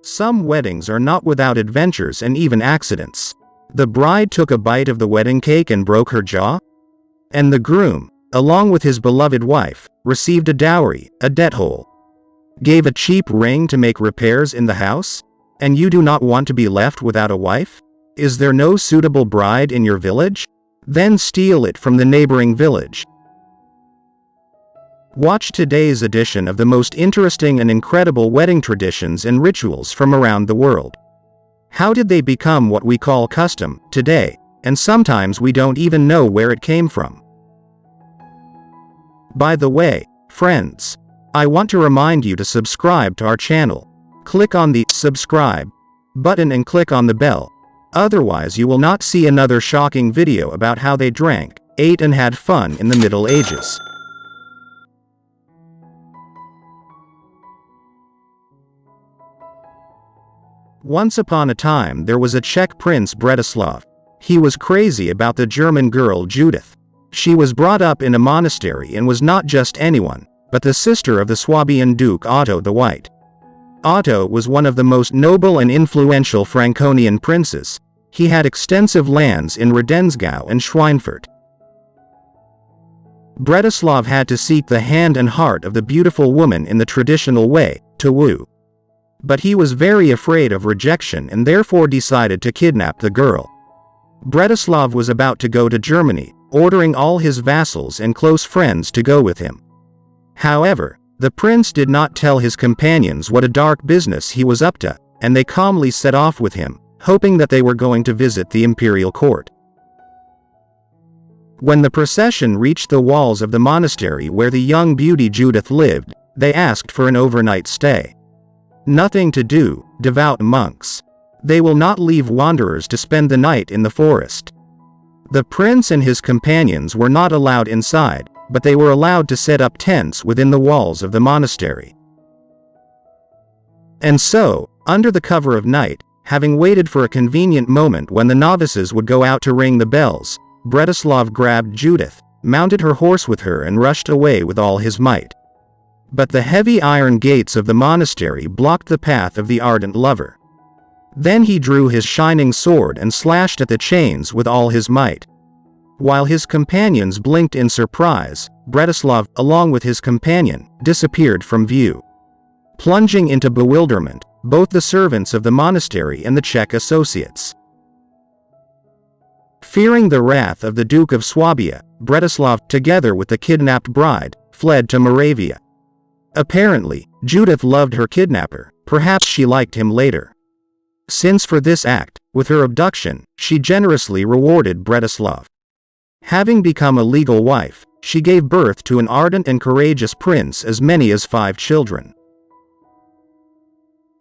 Some weddings are not without adventures and even accidents. The bride took a bite of the wedding cake and broke her jaw. And the groom, along with his beloved wife, received a dowry, a debt hole. Gave a cheap ring to make repairs in the house? And you do not want to be left without a wife? Is there no suitable bride in your village? Then steal it from the neighboring village. Watch today's edition of the most interesting and incredible wedding traditions and rituals from around the world. How did they become what we call custom today, and sometimes we don't even know where it came from? By the way, friends, I want to remind you to subscribe to our channel. Click on the subscribe button and click on the bell. Otherwise you will not see another shocking video about how they drank, ate and had fun in the Middle Ages. Once upon a time there was a Czech prince Bretislav. He was crazy about the German girl Judith. She was brought up in a monastery and was not just anyone, but the sister of the Swabian Duke Otto the White. Otto was one of the most noble and influential Franconian princes. He had extensive lands in Radensgau and Schweinfurt. Bretislav had to seek the hand and heart of the beautiful woman in the traditional way, to woo. But he was very afraid of rejection and therefore decided to kidnap the girl. Bretislav was about to go to Germany, ordering all his vassals and close friends to go with him. However, the prince did not tell his companions what a dark business he was up to, and they calmly set off with him, hoping that they were going to visit the imperial court. When the procession reached the walls of the monastery where the young beauty Judith lived, they asked for an overnight stay. Nothing to do, devout monks. They will not leave wanderers to spend the night in the forest. The prince and his companions were not allowed inside, but they were allowed to set up tents within the walls of the monastery. And so, under the cover of night, having waited for a convenient moment when the novices would go out to ring the bells, Bretislav grabbed Judith, mounted her horse with her and rushed away with all his might. But the heavy iron gates of the monastery blocked the path of the ardent lover. Then he drew his shining sword and slashed at the chains with all his might. While his companions blinked in surprise, Bretislav, along with his companion, disappeared from view. Plunging into bewilderment, both the servants of the monastery and the Czech associates. Fearing the wrath of the Duke of Swabia, Bretislav, together with the kidnapped bride, fled to Moravia. Apparently, Judith loved her kidnapper, perhaps she liked him later. Since for this act, with her abduction, she generously rewarded Bretislav. Having become a legal wife, she gave birth to an ardent and courageous prince, as many as 5 children.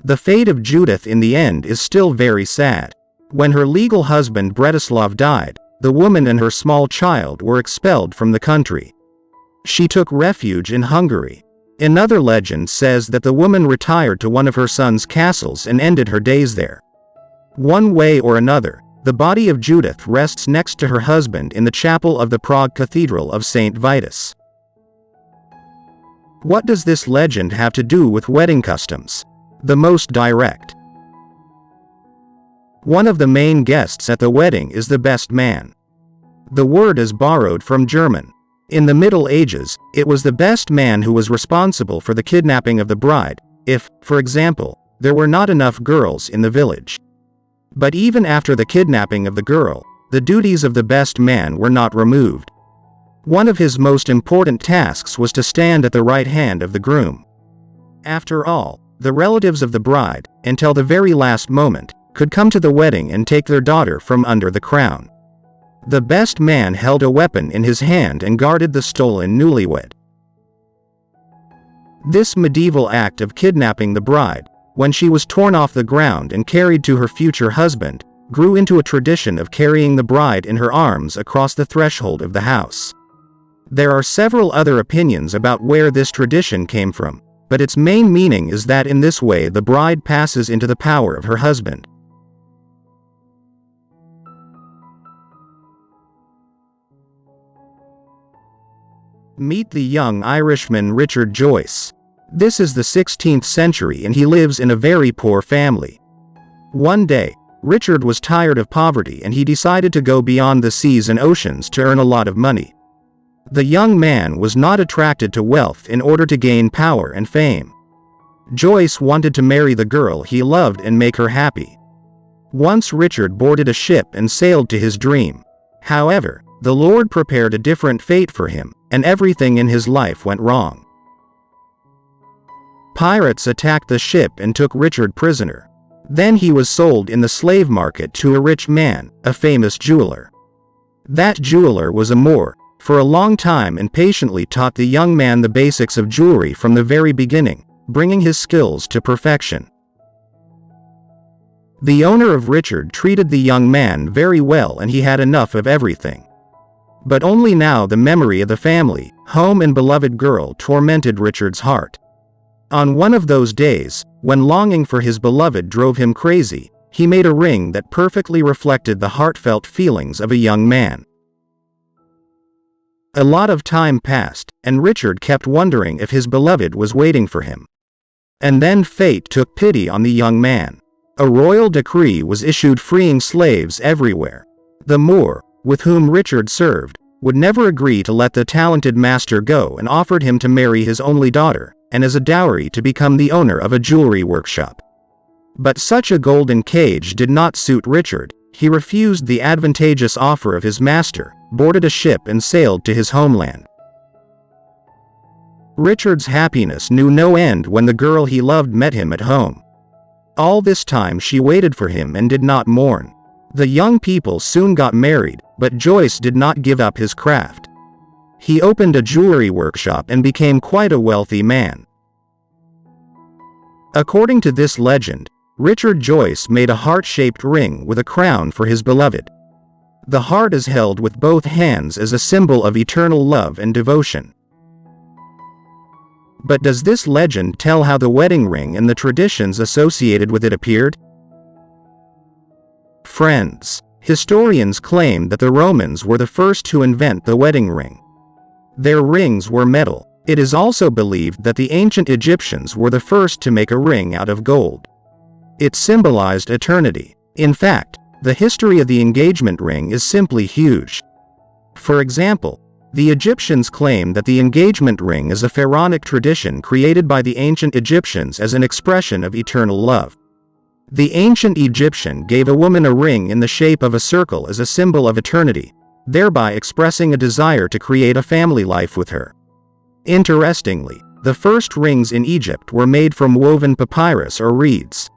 The fate of Judith in the end is still very sad. When her legal husband Bretislav died, the woman and her small child were expelled from the country. She took refuge in Hungary. Another legend says that the woman retired to one of her son's castles and ended her days there. One way or another, the body of Judith rests next to her husband in the chapel of the Prague Cathedral of St. Vitus. What does this legend have to do with wedding customs? The most direct. One of the main guests at the wedding is the best man. The word is borrowed from German. In the Middle Ages, it was the best man who was responsible for the kidnapping of the bride, if, for example, there were not enough girls in the village. But even after the kidnapping of the girl, the duties of the best man were not removed. One of his most important tasks was to stand at the right hand of the groom. After all, the relatives of the bride, until the very last moment, could come to the wedding and take their daughter from under the crown. The best man held a weapon in his hand and guarded the stolen newlywed. This medieval act of kidnapping the bride, when she was torn off the ground and carried to her future husband, grew into a tradition of carrying the bride in her arms across the threshold of the house. There are several other opinions about where this tradition came from, but its main meaning is that in this way the bride passes into the power of her husband. Meet the young Irishman Richard Joyce. This is the 16th century and he lives in a very poor family. One day, Richard was tired of poverty and he decided to go beyond the seas and oceans to earn a lot of money. The young man was not attracted to wealth in order to gain power and fame. Joyce wanted to marry the girl he loved and make her happy. Once Richard boarded a ship and sailed to his dream. However, the Lord prepared a different fate for him, and everything in his life went wrong. Pirates attacked the ship and took Richard prisoner. Then he was sold in the slave market to a rich man, a famous jeweler. That jeweler was a Moor, for a long time and patiently taught the young man the basics of jewelry from the very beginning, bringing his skills to perfection. The owner of Richard treated the young man very well and he had enough of everything. But only now the memory of the family, home and beloved girl tormented Richard's heart. On one of those days, when longing for his beloved drove him crazy, he made a ring that perfectly reflected the heartfelt feelings of a young man. A lot of time passed, and Richard kept wondering if his beloved was waiting for him. And then fate took pity on the young man. A royal decree was issued freeing slaves everywhere. The Moor, with whom Richard served, would never agree to let the talented master go and offered him to marry his only daughter, and as a dowry to become the owner of a jewelry workshop. But such a golden cage did not suit Richard. He refused the advantageous offer of his master, boarded a ship and sailed to his homeland. Richard's happiness knew no end when the girl he loved met him at home. All this time she waited for him and did not mourn. The young people soon got married, but Joyce did not give up his craft. He opened a jewelry workshop and became quite a wealthy man. According to this legend, Richard Joyce made a heart-shaped ring with a crown for his beloved. The heart is held with both hands as a symbol of eternal love and devotion. But does this legend tell how the wedding ring and the traditions associated with it appeared? Friends, historians claim that the Romans were the first to invent the wedding ring. Their rings were metal. It is also believed that the ancient Egyptians were the first to make a ring out of gold. It symbolized eternity. In fact, the history of the engagement ring is simply huge. For example, the Egyptians claim that the engagement ring is a pharaonic tradition created by the ancient Egyptians as an expression of eternal love. The ancient Egyptian gave a woman a ring in the shape of a circle as a symbol of eternity, thereby expressing a desire to create a family life with her. Interestingly, the first rings in Egypt were made from woven papyrus or reeds.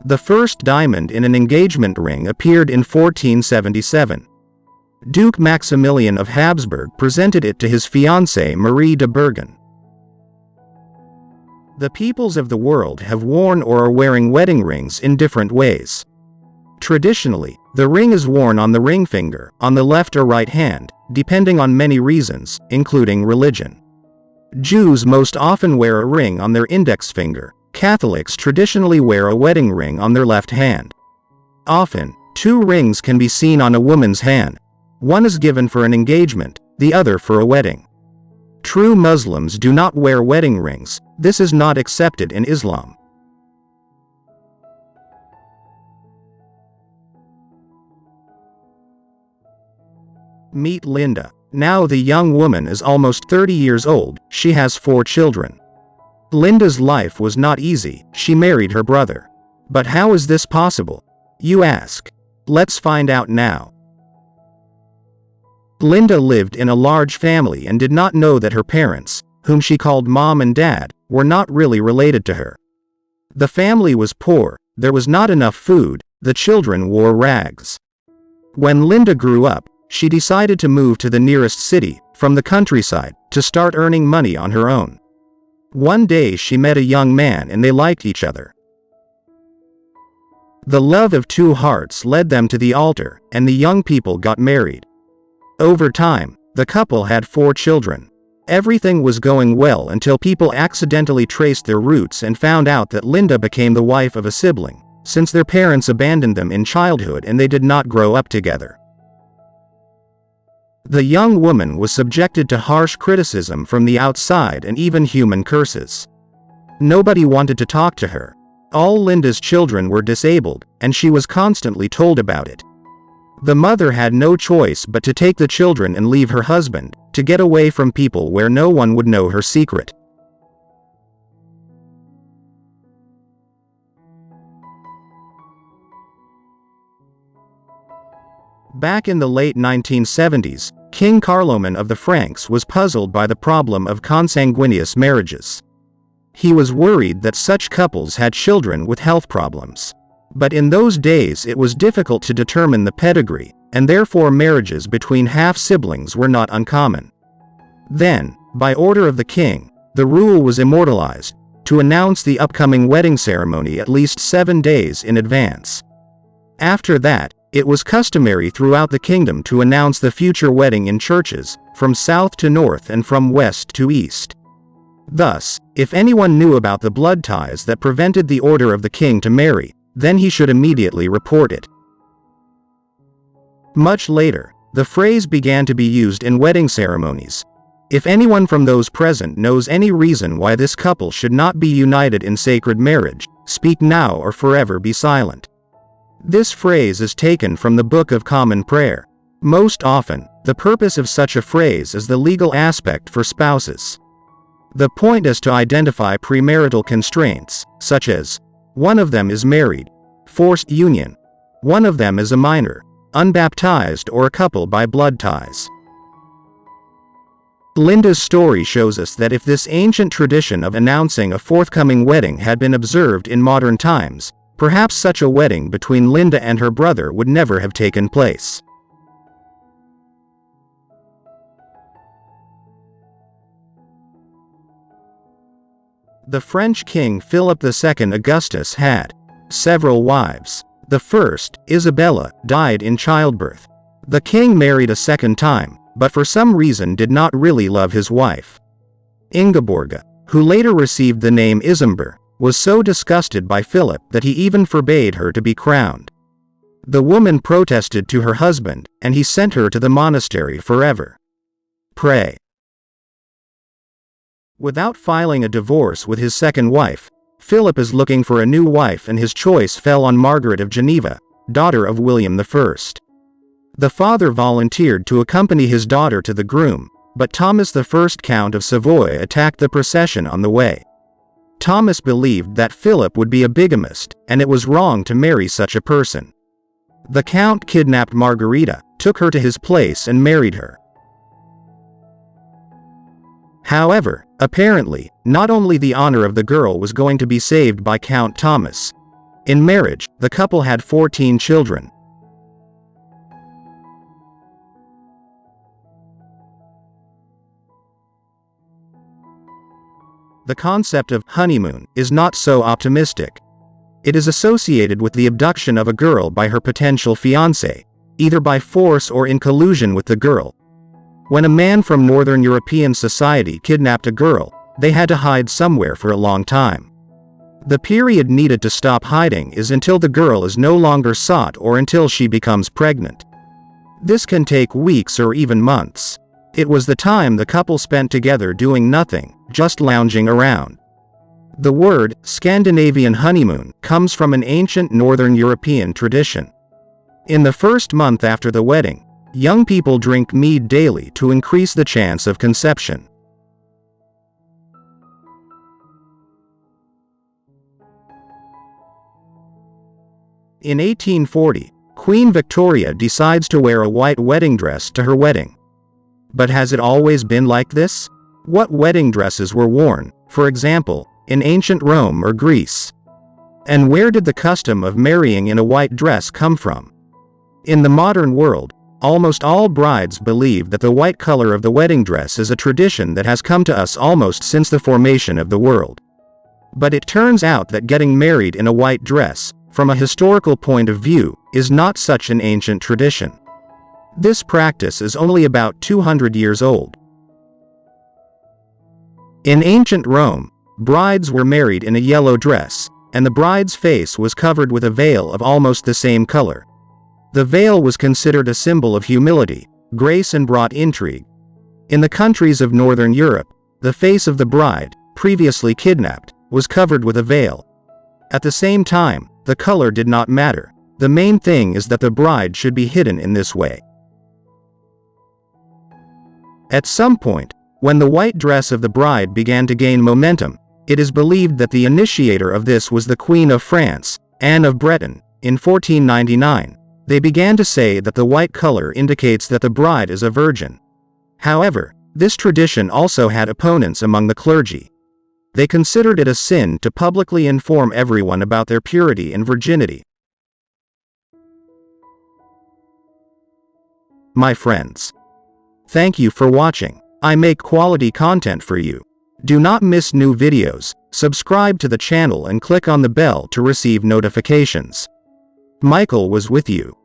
The first diamond in an engagement ring appeared in 1477. Duke Maximilian of Habsburg presented it to his fiancée Marie de Bourgogne. The peoples of the world have worn or are wearing wedding rings in different ways. Traditionally, the ring is worn on the ring finger, on the left or right hand, depending on many reasons, including religion. Jews most often wear a ring on their index finger. Catholics traditionally wear a wedding ring on their left hand. Often, two rings can be seen on a woman's hand. One is given for an engagement, the other for a wedding. True Muslims do not wear wedding rings. This is not accepted in Islam. Meet Linda. Now the young woman is almost 30 years old. She has 4 children. Linda's life was not easy. She married her brother. But how is this possible? You ask. Let's find out now. Linda lived in a large family and did not know that her parents, whom she called mom and dad, were not really related to her. The family was poor, there was not enough food, the children wore rags. When Linda grew up, she decided to move to the nearest city, from the countryside, to start earning money on her own. One day she met a young man and they liked each other. The love of 2 hearts led them to the altar, and the young people got married. Over time, the couple had 4 children. Everything was going well until people accidentally traced their roots and found out that Linda became the wife of a sibling, since their parents abandoned them in childhood and they did not grow up together. The young woman was subjected to harsh criticism from the outside and even human curses. Nobody wanted to talk to her. All Linda's children were disabled, and she was constantly told about it. The mother had no choice but to take the children and leave her husband, to get away from people where no one would know her secret. Back in the late 1970s, King Carloman of the Franks was puzzled by the problem of consanguineous marriages. He was worried that such couples had children with health problems. But in those days it was difficult to determine the pedigree, and therefore marriages between half-siblings were not uncommon. Then, by order of the king, the rule was immortalized, to announce the upcoming wedding ceremony at least 7 days in advance. After that, it was customary throughout the kingdom to announce the future wedding in churches, from south to north and from west to east. Thus, if anyone knew about the blood ties that prevented the order of the king to marry, then he should immediately report it. Much later, the phrase began to be used in wedding ceremonies. If anyone from those present knows any reason why this couple should not be united in sacred marriage, speak now or forever be silent. This phrase is taken from the Book of Common Prayer. Most often, the purpose of such a phrase is the legal aspect for spouses. The point is to identify premarital constraints, such as, one of them is married, forced union, one of them is a minor, unbaptized, or a couple by blood ties. Linda's story shows us that if this ancient tradition of announcing a forthcoming wedding had been observed in modern times, perhaps such a wedding between Linda and her brother would never have taken place. The French king Philip II Augustus had several wives. The first, Isabella, died in childbirth. The king married a second time, but for some reason did not really love his wife. Ingeborga, who later received the name Isambur, was so disgusted by Philip that he even forbade her to be crowned. The woman protested to her husband, and he sent her to the monastery forever. Pray. Without filing a divorce with his second wife, Philip is looking for a new wife, and his choice fell on Margaret of Geneva, daughter of William I. The father volunteered to accompany his daughter to the groom, but Thomas I, Count of Savoy, attacked the procession on the way. Thomas believed that Philip would be a bigamist, and it was wrong to marry such a person. The Count kidnapped Margarita, took her to his place and married her. However, apparently, not only the honor of the girl was going to be saved by Count Thomas. In marriage, the couple had 14 children. The concept of honeymoon is not so optimistic. It is associated with the abduction of a girl by her potential fiancé, either by force or in collusion with the girl. When a man from Northern European society kidnapped a girl, they had to hide somewhere for a long time. The period needed to stop hiding is until the girl is no longer sought or until she becomes pregnant. This can take weeks or even months. It was the time the couple spent together doing nothing, just lounging around. The word, Scandinavian honeymoon, comes from an ancient Northern European tradition. In the first month after the wedding, young people drink mead daily to increase the chance of conception. In 1840, Queen Victoria decides to wear a white wedding dress to her wedding. But has it always been like this? What wedding dresses were worn, for example, in ancient Rome or Greece? And where did the custom of marrying in a white dress come from? In the modern world, almost all brides believe that the white color of the wedding dress is a tradition that has come to us almost since the formation of the world. But it turns out that getting married in a white dress, from a historical point of view, is not such an ancient tradition. This practice is only about 200 years old. In ancient Rome, brides were married in a yellow dress, and the bride's face was covered with a veil of almost the same color. The veil was considered a symbol of humility, grace and brought intrigue. In the countries of Northern Europe, the face of the bride, previously kidnapped, was covered with a veil. At the same time, the color did not matter. The main thing is that the bride should be hidden in this way. At some point, when the white dress of the bride began to gain momentum, it is believed that the initiator of this was the Queen of France, Anne of Breton, in 1499. They began to say that the white color indicates that the bride is a virgin. However, this tradition also had opponents among the clergy. They considered it a sin to publicly inform everyone about their purity and virginity. My friends, thank you for watching. I make quality content for you. Do not miss new videos. Subscribe to the channel and click on the bell to receive notifications. Michael was with you.